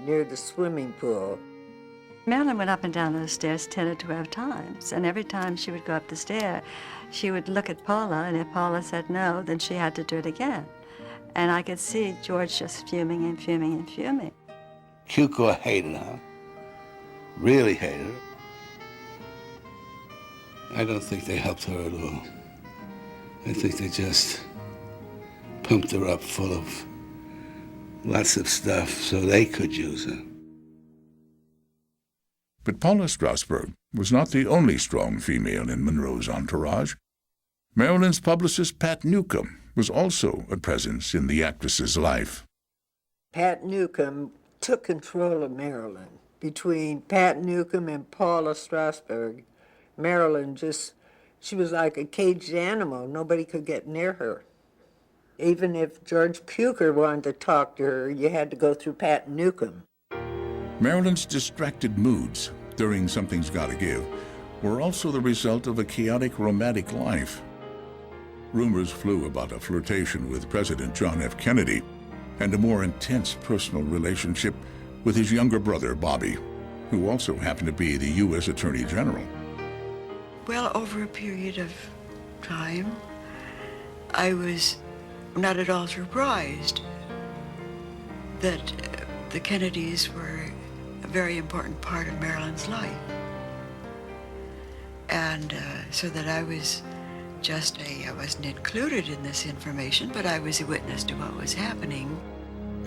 near the swimming pool. Marilyn went up and down those stairs 10 or 12 times, and every time she would go up the stair, she would look at Paula, and if Paula said no, then she had to do it again. And I could see George just fuming and fuming and fuming. Cukor hated her, really hated her. I don't think they helped her at all. I think they just pumped her up full of lots of stuff so they could use her. But Paula Strasberg was not the only strong female in Monroe's entourage. Marilyn's publicist, Pat Newcomb, was also a presence in the actress's life. Pat Newcomb took control of Marilyn. Between Pat Newcomb and Paula Strasberg, Marilyn she was like a caged animal. Nobody could get near her. Even if George Cukor wanted to talk to her, you had to go through Pat Newcomb. Marilyn's distracted moods during Something's Gotta Give were also the result of a chaotic romantic life. Rumors flew about a flirtation with President John F. Kennedy and a more intense personal relationship with his younger brother, Bobby, who also happened to be the U.S. Attorney General. Well, over a period of time, I was not at all surprised that the Kennedys were a very important part of Marilyn's life. And so that I was I wasn't included in this information, but I was a witness to what was happening.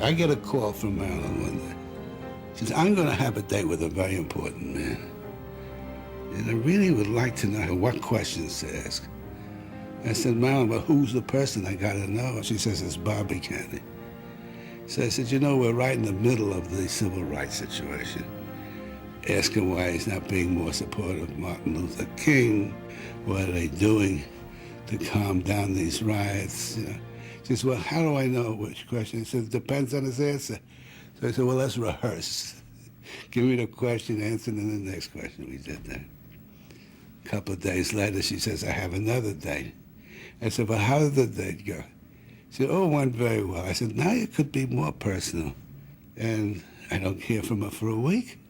I get a call from Marilyn one day. She says, I'm going to have a date with a very important man. And I really would like to know what questions to ask. I said, Marilyn, but who's the person I got to know? She says, it's Bobby Kennedy. So I said, you know, we're right in the middle of the civil rights situation. Ask him why he's not being more supportive of Martin Luther King. What are they doing to calm down these riots? You know. She says, well, how do I know which question? He says, depends on his answer. So I said, well, let's rehearse. Give me the question, answer, and then the next question. We did that. A couple of days later, she says, I have another date. I said, well, how did the date go? She said, oh, it went very well. I said, now it could be more personal. And I don't hear from her for a week.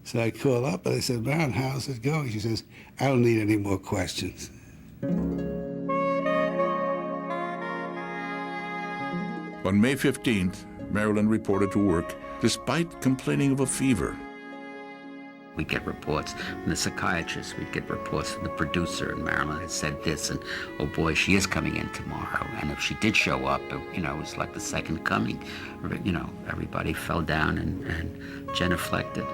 So I call up and I said, Marilyn, how's it going? She says, I don't need any more questions. On May 15th, Marilyn reported to work despite complaining of a fever. We'd get reports from the psychiatrist, we'd get reports from the producer, and Marilyn had said this, and oh boy, she is coming in tomorrow. And if she did show up, it was like the second coming. Everybody fell down and genuflected.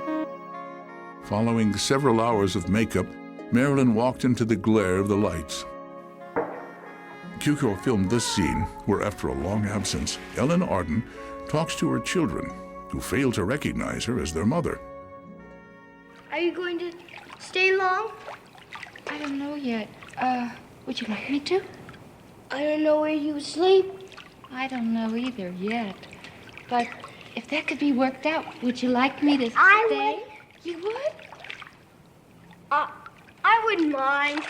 Following several hours of makeup, Marilyn walked into the glare of the lights. Cukor filmed this scene where, after a long absence, Ellen Arden talks to her children, who fail to recognize her as their mother. Are you going to stay long? I don't know yet. Would you like me to? I don't know where you sleep. I don't know either yet. But if that could be worked out, would you like me to stay? I would. You would? I wouldn't mind.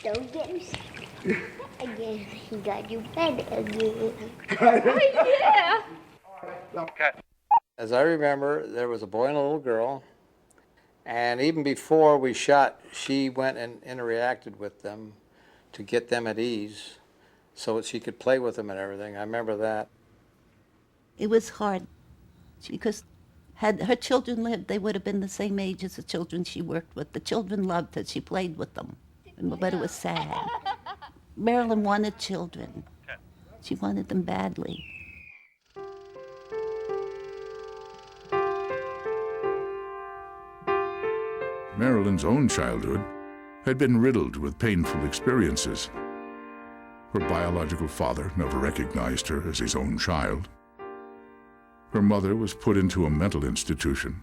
Don't get me sick. Again, he got you fed again. Oh, yeah. Okay. As I remember, there was a boy and a little girl, and even before we shot, she went and interacted with them to get them at ease so that she could play with them and everything. I remember that. It was hard because had her children lived, they would have been the same age as the children she worked with. The children loved her. She played with them, but it was sad. Marilyn wanted children. She wanted them badly. Marilyn's own childhood had been riddled with painful experiences. Her biological father never recognized her as his own child. Her mother was put into a mental institution.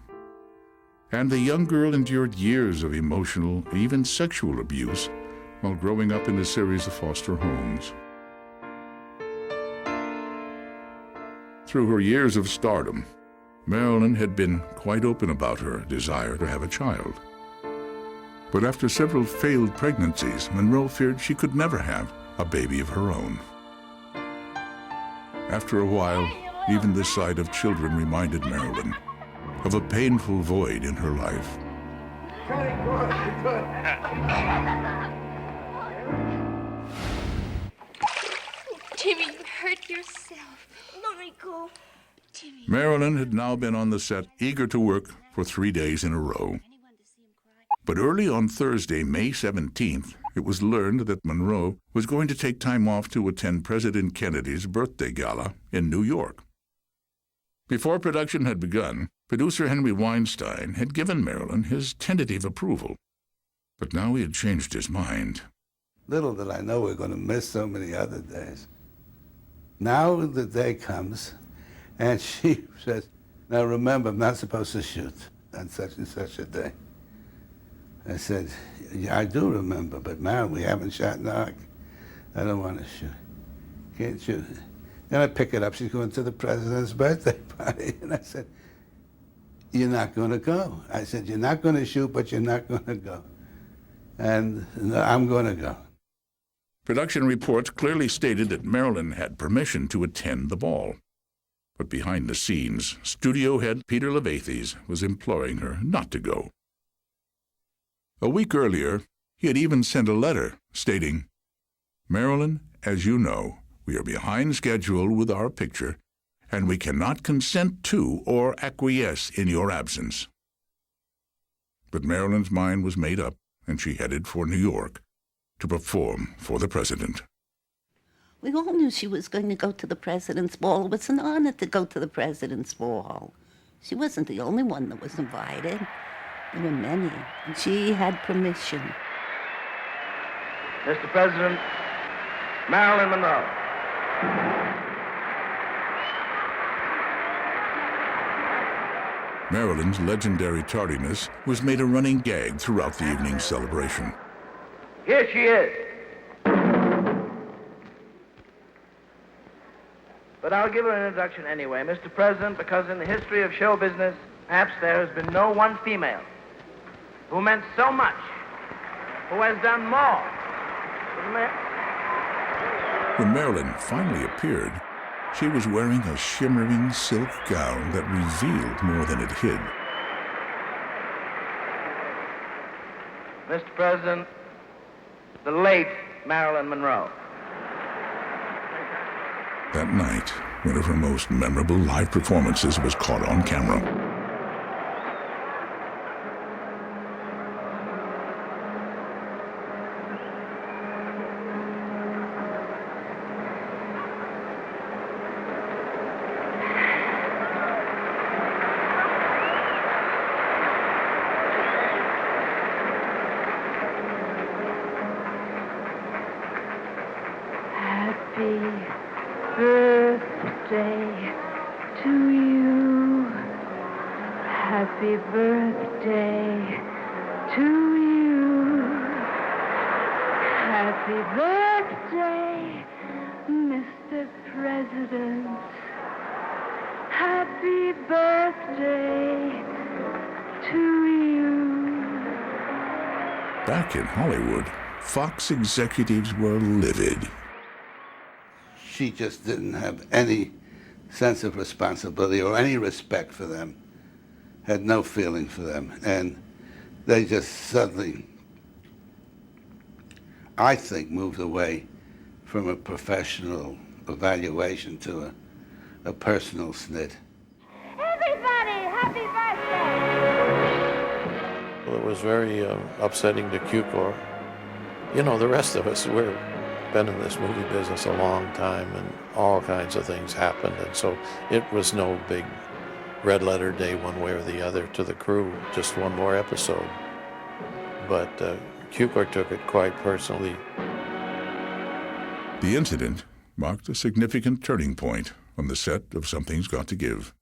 And the young girl endured years of emotional, even sexual abuse while growing up in a series of foster homes. Through her years of stardom, Marilyn had been quite open about her desire to have a child. But after several failed pregnancies, Monroe feared she could never have a baby of her own. After a while, Even the sight of children reminded Marilyn of a painful void in her life. Jimmy, you hurt yourself. Let me go. Jimmy. Marilyn had now been on the set, eager to work for 3 days in a row. But early on Thursday, May 17th, it was learned that Monroe was going to take time off to attend President Kennedy's birthday gala in New York. Before production had begun, producer Henry Weinstein had given Marilyn his tentative approval. But now he had changed his mind. Little did I know we're going to miss so many other days. Now the day comes, and she says, now remember, I'm not supposed to shoot on such and such a day. I said, yeah, I do remember, but Marilyn, we haven't shot an arc. I don't want to shoot. Can't shoot. Then I pick it up. She's going to the president's birthday party. And I said, you're not going to go. I said, you're not going to shoot, but you're not going to go. And no, I'm going to go. Production reports clearly stated that Marilyn had permission to attend the ball. But behind the scenes, studio head Peter Levathes was imploring her not to go. A week earlier, he had even sent a letter stating, Marilyn, as you know, we are behind schedule with our picture, and we cannot consent to or acquiesce in your absence. But Marilyn's mind was made up, and she headed for New York to perform for the president. We all knew she was going to go to the president's ball. It was an honor to go to the president's ball. She wasn't the only one that was invited. There were many, and she had permission. Mr. President, Marilyn Monroe. Marilyn's legendary tardiness was made a running gag throughout the evening's celebration. Here she is. But I'll give her an introduction anyway, Mr. President, because in the history of show business, perhaps there has been no one female who meant so much, who has done more. When Marilyn finally appeared, she was wearing a shimmering silk gown that revealed more than it hid. Mr. President, the late Marilyn Monroe. That night, one of her most memorable live performances was caught on camera. Birthday to you. Happy birthday to you. Happy birthday, Mr. President. Happy birthday to you. Back in Hollywood, Fox executives were livid. She just didn't have any sense of responsibility or any respect for them, had no feeling for them. And they just suddenly, I think, moved away from a professional evaluation to a personal snit. Everybody, happy birthday! Well, it was very upsetting to Cukor. You know, the rest of us, we've been in this movie business a long time, and all kinds of things happened, and so it was no big red letter day one way or the other to the crew, just one more episode. But Cukor took it quite personally. The incident marked a significant turning point on the set of Something's Got to Give.